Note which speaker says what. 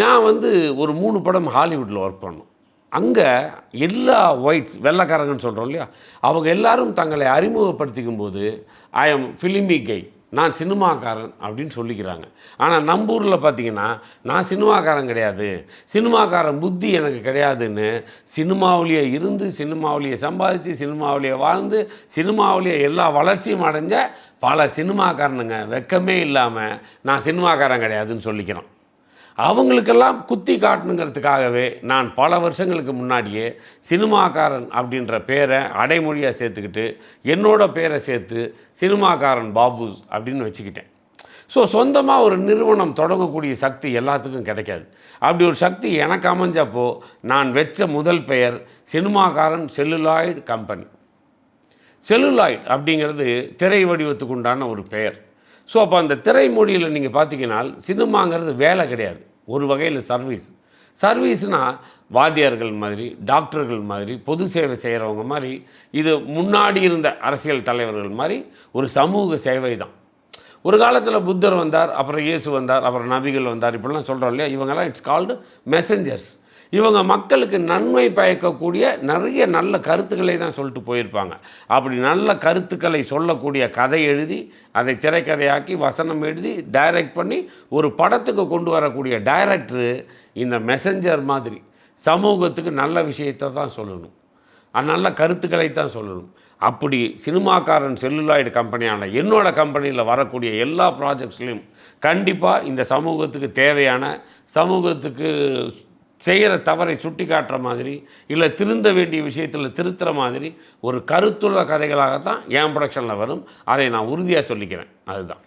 Speaker 1: நான் வந்து ஒரு 3 படம் ஹாலிவுட்டில் ஒர்க் பண்ணோம். அங்கே எல்லா ஒயிட்ஸ் வெள்ளைக்காரங்கன்னு சொல்கிறோம் இல்லையா, அவங்க எல்லாரும் தங்களை அறிமுகப்படுத்திக்கும்போது ஐ எம் ஃபிலிமி கை, நான் சினிமாக்காரன் அப்படின்னு சொல்லிக்கிறாங்க. ஆனால் நம்ம ஊரில் பார்த்தீங்கன்னா நான் சினிமாக்காரன் கிடையாது, சினிமாக்காரன் புத்தி எனக்கு கிடையாதுன்னு சினிமாவிலேயே இருந்து சினிமாவிலேயே சம்பாதிச்சு சினிமாவிலேயே வாழ்ந்து சினிமாவிலேயே எல்லா வளர்ச்சியும் அடைஞ்ச பல சினிமாக்காரனுங்க வெக்கமே இல்லாமல் நான் சினிமாக்காரன் கிடையாதுன்னு சொல்லிக்கிறோம். அவங்களுக்கெல்லாம் குத்தி காட்டணுங்கிறதுக்காகவே நான் பல வருஷங்களுக்கு முன்னாடியே சினிமாக்காரன் அப்படின்ற பேரை அடைமொழியாக சேர்த்துக்கிட்டு என்னோட பேரை சேர்த்து சினிமாக்காரன் பாபுஸ் அப்படின்னு வச்சுக்கிட்டேன். ஸோ சொந்தமாக ஒரு நிறுவனம் தொடங்கக்கூடிய சக்தி எல்லாத்துக்கும் கிடைக்காது. அப்படி ஒரு சக்தி எனக்கு அமைஞ்சப்போ நான் வச்ச முதல் பெயர் சினிமாக்காரன் செல்லுலாய்டு கம்பெனி. செல்லுலாய்டு அப்படிங்கிறது திரை வடிவத்துக்கு உண்டான ஒரு பெயர். ஸோ அப்போ அந்த திரைமொழியில் நீங்கள் பார்த்தீங்கன்னா சினிமாங்கிறது வேலை கிடையாது, ஒரு வகையில் சர்வீஸ். சர்வீஸ்னால் வாத்தியார்கள் மாதிரி, டாக்டர்கள் மாதிரி, பொது சேவை செய்கிறவங்க மாதிரி, இது முன்னாடி இருந்த அரசியல் தலைவர்கள் மாதிரி ஒரு சமூக சேவை தான். ஒரு காலத்தில் புத்தர் வந்தார், அப்புறம் இயேசு வந்தார், அப்புறம் நபிகள் வந்தார், இப்படிலாம் சொல்கிறோம் இல்லையா, இவங்கெல்லாம் இட்ஸ் கால்டு மெசஞ்சர்ஸ். இவங்க மக்களுக்கு நன்மை பயக்கக்கூடிய நிறைய நல்ல கருத்துக்களை தான் சொல்லிட்டு போயிருப்பாங்க. அப்படி நல்ல கருத்துக்களை சொல்லக்கூடிய கதை எழுதி அதை திரைக்கதையாக்கி வசனம் எழுதி டைரக்ட் பண்ணி ஒரு படத்துக்கு கொண்டு வரக்கூடிய டைரக்டரு இந்த மெசஞ்சர் மாதிரி சமூகத்துக்கு நல்ல விஷயத்தை தான் சொல்லணும், நல்ல கருத்துக்களை தான் சொல்லணும். அப்படி சினிமாக்காரன் செல்லுலாய்டு கம்பெனியான என்னோட கம்பெனியில் வரக்கூடிய எல்லா ப்ராஜெக்ட்ஸ்லையும் கண்டிப்பாக இந்த சமூகத்துக்கு தேவையான, சமூகத்துக்கு செய்கிற தவறை சுட்டி காட்டுற மாதிரி இல்லை திருந்த வேண்டிய விஷயத்தில் திருத்துற மாதிரி ஒரு கருத்துள்ள கதைகளாகத்தான் என் ப்ரொடக்ஷனில் வரும். அதை நான் உறுதியாக சொல்லிக்கிறேன். அதுதான்.